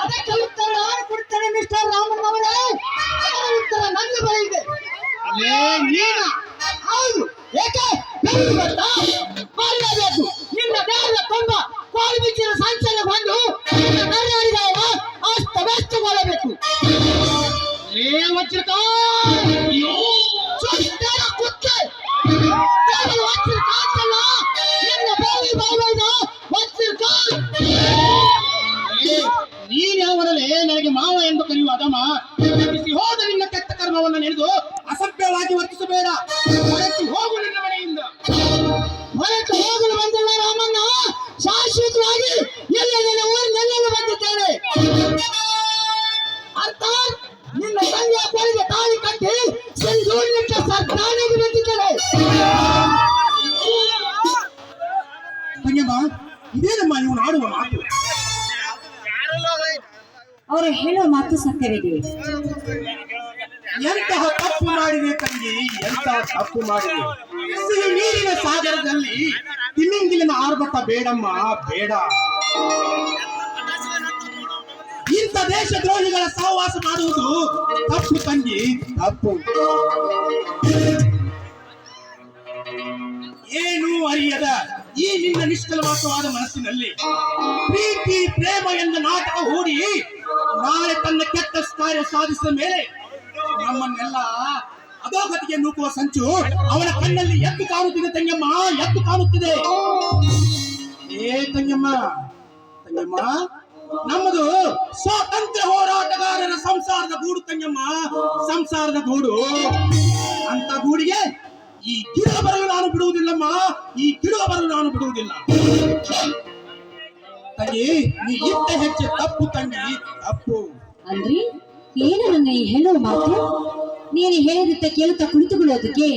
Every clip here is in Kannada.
ಅದಕ್ಕೆ ಉತ್ತರ ನಾನು ಕೊಡ್ತೇನೆ ಮಿಸ್ಟರ್ ರಾಮನ್ ಅವರೇ. ಉತ್ತರ ನನ್ನ ಬಳಿ ಇದೆ. ಹೌದು, ಏಕೆ ಮಾಡಲೇಬೇಕು. ನಿನ್ನ ದೇಹದ ತುಂಬ ಕೋಳಿ ಬಿಚ್ಚಿನ ಸಂಚಲ ಬಂದು ನಿನ್ನ ನರನಾಡಿದವ ಅಸ್ತವ್ಯಸ್ತಗೊಳ್ಳಬೇಕು. ನೀನ್ ಯಾವನಲ್ಲೇ ನನಗೆ ಮಾವ ಎಂದು ಕರೆಯುವ ಅದಮ್ಮ, ಹೋದ ನಿನ್ನ ಕೆಟ್ಟ ಕರ್ಮವನ್ನು ನೆನೆದು ಅಸಭ್ಯವಾಗಿ ವರ್ತಿಸಬೇಡ. ಹೊರಟು ಹೋಗು ನಿನ್ನ ಮನೆಯಿಂದ. ಹೊರಟು ಹೋಗಲು ಬಂದಿಲ್ಲ ರಾಮಣ್ಣ, ಶಾಶ್ವತವಾಗಿ ಎಲ್ಲೆಲ್ಲ ಊರಿನೆಲ್ಲೆಲ್ಲ ಬಂದಿದ್ದೇನೆ. ಅರ್ಥಾತ್ ನಿನ್ನ ತಂದೆಯ ಕೊನೆಗೆ ತಾಳಿ ಕಟ್ಟಿ ಸಿಂಧೂರಿನಿಂದ ಸರ್ಕಾರಕ್ಕೆ ಬಂದಿದ್ದೇನೆ. ತಂಗಮ್ಮ, ಇದೇನಮ್ಮ ನೀವು ಆಡುವ ಮಾತು? ಅವರು ಹೇಳುವ ಮಾತು ಸತ್ಯವಿದೆ. ಎಂತಹ ತಪ್ಪು ಮಾಡಿದೆ ತಂಗಿ, ಎಂತಹ ತಪ್ಪು ಮಾಡಿದೆ. ಸಿಹಿ ನೀರಿನ ಸಾಗರದಲ್ಲಿ ತಿಮಿಂಗಿಲಿನ ಆರ್ಭಟ ಬೇಡಮ್ಮ, ಬೇಡ. ಇಂಥ ದೇಶದ್ರೋಹಿಗಳ ಸಹವಾಸ ಮಾಡುವುದು ತಪ್ಪು ತಂಗಿ, ತಪ್ಪು. ಏನು ಅರಿಯದ ಈ ನಿನ್ನ ನಿಷ್ಕಲವಾಸವಾದ ಮನಸ್ಸಿನಲ್ಲಿ ಪ್ರೀತಿ ಪ್ರೇಮ ಎಂದ ನಾಟಕ ಹೂಡಿ ನಾಳೆ ತನ್ನ ಕೆಟ್ಟ ಕಾರ್ಯ ಸಾಧಿಸಿದ ಮೇಲೆ ನಮ್ಮನ್ನೆಲ್ಲ ಅಧೋಗತಿಗೆ ನೂಕುವ ಸಂಚು ಅವನ ಕಣ್ಣಲ್ಲಿ ಎದ್ದು ಕಾಣುತ್ತಿದೆ ತಂಗಮ್ಮ, ಎದ್ದು ಕಾಣುತ್ತಿದೆ. ಏ ತಂಗಮ್ಮ, ತಂಗಮ್ಮ, ನಮ್ಮದು ಸ್ವಾತಂತ್ರ್ಯ ಹೋರಾಟಗಾರರ ಸಂಸಾರದ ಗೂಡು ತಂಗಮ್ಮ, ಸಂಸಾರದ ಗೂಡು. ಅಂತ ಗೂಡಿಗೆ ಈ ಗಿಡ ಬರಲು ನಾನು ಬಿಡುವುದಿಲ್ಲಮ್ಮ, ಈ ಗಿಡ ಬರಲು ನಾನು ಬಿಡುವುದಿಲ್ಲ. ತಂಗಿ, ನೀ ಇಟ್ಟ ಹೆಚ್ಚು ತಪ್ಪು ತಂಗಿ, ತಪ್ಪು. ಅಂದ್ರಿ ಏನು ನನ್ನ ಹೇಳುವ ಮಾತು? ನೀನು ಹೇಳಿದಂತೆ ಕೇಳುತ್ತಾ ಕುಳಿತುಕೊಳ್ಳೋದಕ್ಕೆ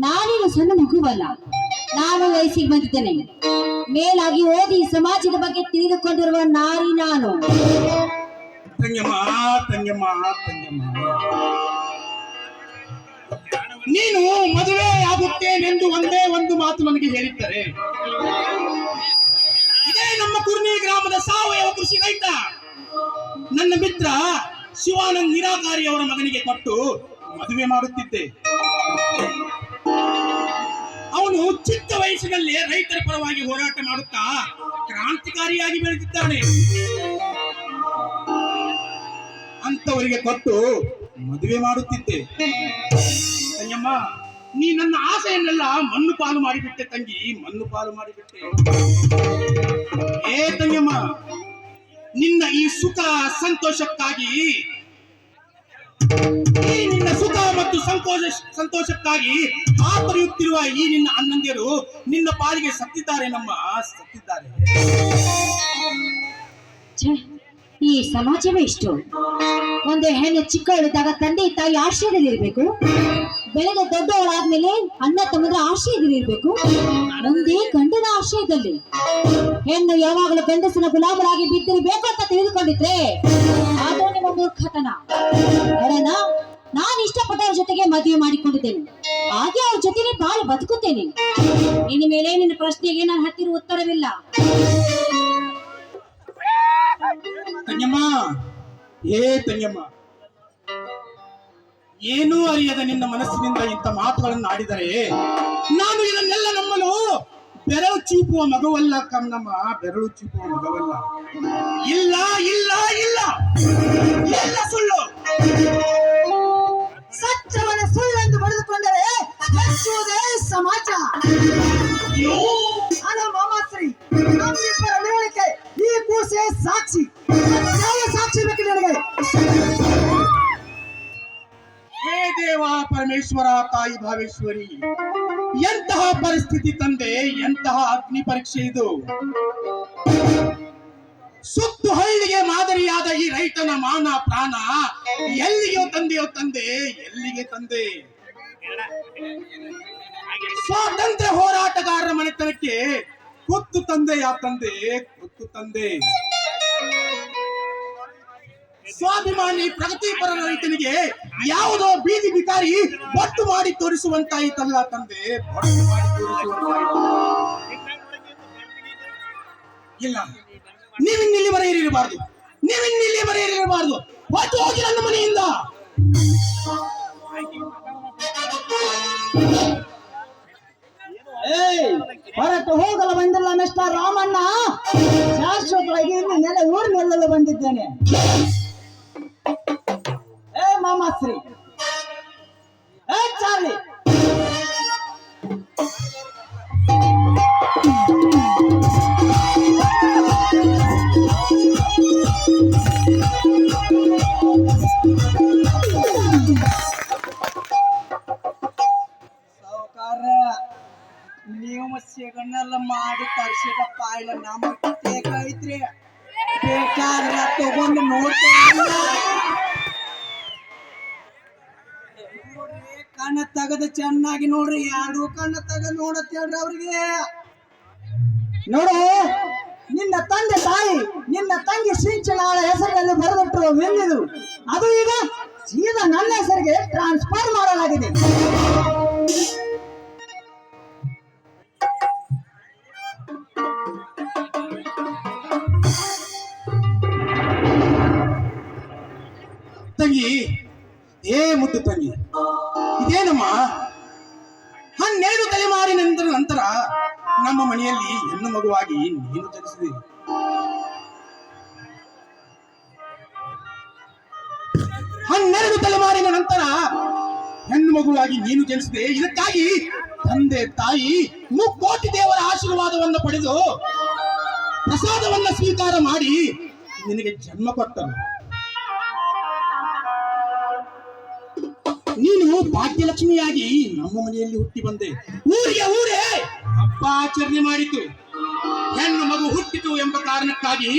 ನಾನೇನು ಸಣ್ಣ ಮಗುವಲ್ಲ. ನಾನು ವಯಸ್ಸಿಗೆ ಬಂದಿದ್ದೇನೆ. ಮೇಲಾಗಿ ಓದಿ ಸಮಾಜದ ಬಗ್ಗೆ ತಿಳಿದುಕೊಂಡಿರುವ ನಾರಿ ನಾನು. ತಂಗಮ್ಮ, ತಂಗಮ್ಮ, ತಂಗಮ್ಮ, ನೀನು ಮದುವೆ ಆಗುತ್ತೇನೆಂದು ಒಂದೇ ಒಂದು ಮಾತು ನನಗೆ ಹೇಳಿದ್ದಾರೆ. ಇದೇ ನಮ್ಮ ಕುರ್ನಿ ಗ್ರಾಮದ ಸಾವಯವ ಕೃಷಿ ರೈತ ನನ್ನ ಮಿತ್ರ ಶಿವಾನಂದ್ ನಿರಾಕಾರಿ ಅವರ ಮಗನಿಗೆ ಕೊಟ್ಟು ಮದುವೆ ಮಾಡುತ್ತಿದ್ದೆ. ಅವನು ಚಿಕ್ಕ ವಯಸ್ಸಿನಲ್ಲಿ ರೈತರ ಪರವಾಗಿ ಹೋರಾಟ ಮಾಡುತ್ತಾ ಕ್ರಾಂತಿಕಾರಿಯಾಗಿ ಬೆಳೆದಿದ್ದಾನೆ. ಅಂತವರಿಗೆ ಕೊಟ್ಟು ಮದುವೆ ಮಾಡುತ್ತಿದ್ದೆ. ತಂಗಮ್ಮ, ನೀ ನನ್ನ ಆಸೆಯನ್ನೆಲ್ಲ ಮಣ್ಣು ಪಾಲು ಮಾಡಿಬಿಟ್ಟೆ ತಂಗಿ, ಮಣ್ಣು ಪಾಲು ಮಾಡಿಬಿಟ್ಟೆ. ಏ ತಂಗಮ್ಮ, ನಿನ್ನ ಈ ಸುಖ ಸಂತೋಷಕ್ಕಾಗಿ, ಈ ನಿನ್ನ ಸುಖ ಮತ್ತು ಸಂತೋಷಕ್ಕಾಗಿ ಆಪರಿಯುತ್ತಿರುವ ಈ ನಿನ್ನ ಅಣ್ಣಂದಿರು ನಿನ್ನ ಪಾಲಿಗೆ ಸತ್ತಿದ್ದಾರೆ ನಮ್ಮ, ಸತ್ತಿದ್ದಾರೆ. ಈ ಸಮಾಜವೇ ಇಷ್ಟು. ಒಂದು ಹೆಣ್ಣು ಚಿಕ್ಕವಳಿದ್ದಾಗ ತಂದೆ ತಾಯಿ ಆಶ್ರಯದಲ್ಲಿ ಇರಬೇಕು. ಬೆಳೆದ ದೊಡ್ಡವಳಾದ್ಮೇಲೆ ಅಣ್ಣ ತಮ್ಮದ ಆಶ್ರಯದಲ್ಲಿ ಇರಬೇಕು. ಮುಂದೆ ಗಂಡನ ಆಶ್ರಯದಲ್ಲಿ. ಹೆಣ್ಣು ಯಾವಾಗಲೂ ಗಂಡಸಿನ ಗುಲಾಮರಾಗಿ ಬಿದ್ದಿರಬೇಕು ಅಂತ ತಿಳಿದುಕೊಂಡಿದ್ರೆ ಅದು ನಿಮ್ಮ ಮೂರ್ಖತನ. ನೋಡೋಣ, ನಾನು ಇಷ್ಟಪಟ್ಟವ್ರ ಜೊತೆಗೆ ಮದುವೆ ಮಾಡಿಕೊಂಡಿದ್ದೇನೆ, ಹಾಗೆ ಅವ್ರ ಜೊತೆಗೆ ಬಾಳು ಬದುಕುತ್ತೇನೆ. ಇನ್ನು ಮೇಲೆ ನಿನ್ನ ಪ್ರಶ್ನೆಗೆ ನಾನು ಹತ್ತಿರ ಉತ್ತರವಿಲ್ಲ. ತಂಗಮ್ಮ, ಏ ತಂಗಮ್ಮ, ಏನೂ ಅರಿಯದ ನಿನ್ನ ಮನಸ್ಸಿನಿಂದ ಇಂಥ ಮಾತುಗಳನ್ನು ಆಡಿದರೆ ನಾನು ಇದನ್ನೆಲ್ಲ ನಮ್ಮನ್ನು ಬೆರಳು ಚೀಪುವ ಮಗವಲ್ಲ ಕಣ್ಣಮ್ಮ, ಬೆರಳು ಚೀಪುವ ಮಗವಲ್ಲ. ಇಲ್ಲ ಇಲ್ಲ ಇಲ್ಲ, ಎಲ್ಲ ಸುಳ್ಳು. ಸತ್ಯವನ್ನ ಸುಳ್ಳೆಂದು ಬರೆದುಕೊಂಡರೆ ಹೆಚ್ಚುವುದೇ ಸಮಾಜ. ಹಲೋ ಮಾಮಾಶ್ರೀ, ನಮ್ಮಿಬ್ಬರ ಮಿರಳಿಕೆ ಈ ಕೂಸೆ ಸಾಕ್ಷಿ. ಸಾಕ್ಷಿ ಬೇಕು ನನಗೆ. ಹೇ ದೇವ ಪರಮೇಶ್ವರ, ತಾಯಿ ಭಾವೇಶ್ವರಿ, ಎಂತಹ ಪರಿಸ್ಥಿತಿ ತಂದೆ, ಎಂತಹ ಅಗ್ನಿ ಪರೀಕ್ಷೆ ಇದು. ಸುತ್ತು ಹಳ್ಳಿಗೆ ಮಾದರಿಯಾದ ಈ ರೈತನ ಮಾನ ಪ್ರಾಣ ಎಲ್ಲಿಗೆ ತಂದೆಯೋ ತಂದೆ, ಎಲ್ಲಿಗೆ ತಂದೆ? ಸ್ವಾತಂತ್ರ್ಯ ಹೋರಾಟಗಾರರ ಮನೆತನಕ್ಕೆ ಕೊತ್ತು ತಂದೆ, ಯಾ ತಂದೆ, ಕೊತ್ತು ತಂದೆ. ಸ್ವಾಭಿಮಾನಿ ಪ್ರಗತಿಪರ ರೈತನಿಗೆ ಯಾವುದೋ ಬೀದಿ ಬಿಕಾರಿ ಬೊಟ್ಟು ಮಾಡಿ ತೋರಿಸುವಂತಾಯಿತಲ್ಲ ತಂದೆ, ಬೊಟ್ಟು ಮಾಡಿ ತೋರಿಸುವಂತಾಯಿತು. ಇಲ್ಲ, ನೀವಿನ್ನಿಲ್ಲಿ ಬರೆಯಿರಬಾರ್ದು, ನೀವಿನ್ನಿಲ್ಲಿ ಬರೆಯಿರಬಾರ್ದು. ಹೊತ್ತು ಹೋಗಿ ನನ್ನ ಮನೆಯಿಂದ. ಹೊರಟು ಹೋಗಲು ಬಂದಿಲ್ಲ ಮಿಸ್ಟರ್ ರಾಮಣ್ಣ. ಶಾಶ್ವತವಾಗಿ ಇನ್ನು ನೆಲೆ ಊರಿನೆಲ್ಲಲು ಬಂದಿದ್ದೇನೆ. ಮಾಮಾಶ್ರೀ, ಚಾರ್ಲಿ, ನೀವು ಸಿಗನೆಲ್ಲ ಮಾಡಿ ತರಿಸಿದ ಪಾಯಿಲ ನಮಗ್ ಬೇಕೈತ್ರಿ. ಬೇಕಾದ್ರೆ ತಗೊಂಡು ನೋಡ್ರಿ, ಕಣ್ಣ ತೆಗೆದು ಚೆನ್ನಾಗಿ ನೋಡ್ರಿ. ಎರಡು ಕಣ್ಣ ತೆಗೆದು ನೋಡತ್ ಹೇಳ್ರಿ ಅವ್ರಿಗೆ. ನೋಡು, ನಿನ್ನ ತಂದೆ ತಾಯಿ ನಿನ್ನ ತಂಗಿ ಸಿಂಚನಾಳ ಹೆಸರಿನಲ್ಲಿ ಬರೆದಿಟ್ಟಿರುವ ವಿಲ್ಲಿದು ಅದು ಈಗ ಸೀದಾ ನನ್ನ ಹೆಸರಿಗೆ ಟ್ರಾನ್ಸ್ಫರ್ ಮಾಡಲಾಗಿದೆ. ತಂಗಿ, ಮುದ್ದು ತಂಗಿ, ಇದೇನಮ್ಮ? 12 ತಲೆಮಾರಿನ ನಂತರ ನಮ್ಮ ಮನೆಯಲ್ಲಿ ಹೆಣ್ಣು ಮಗುವಾಗಿ ನೀನು ಜನಿಸಿದೆ. 12 ತಲೆಮಾರಿನ ನಂತರ ಹೆಣ್ಣು ಮಗುವಾಗಿ ನೀನು ಜನಿಸಿದೆ. ಇದಕ್ಕಾಗಿ ತಂದೆ ತಾಯಿ 3 ಕೋಟಿ ದೇವರ ಆಶೀರ್ವಾದವನ್ನು ಪಡೆದು ಪ್ರಸಾದವನ್ನ ಸ್ವೀಕಾರ ಮಾಡಿ ನಿನಗೆ ಜನ್ಮ ಕೊಟ್ಟರು. ನೀನು ಭಾಗ್ಯಲಕ್ಷ್ಮಿಯಾಗಿ ನಮ್ಮ ಮನೆಯಲ್ಲಿ ಹುಟ್ಟಿ ಬಂದೆ. ಊರೇ ಹಬ್ಬ ಆಚರಣೆ ಮಾಡಿತು. ಹೆಣ್ಣು ಮಗು ಹುಟ್ಟಿತು ಎಂಬ ಕಾರಣಕ್ಕಾಗಿ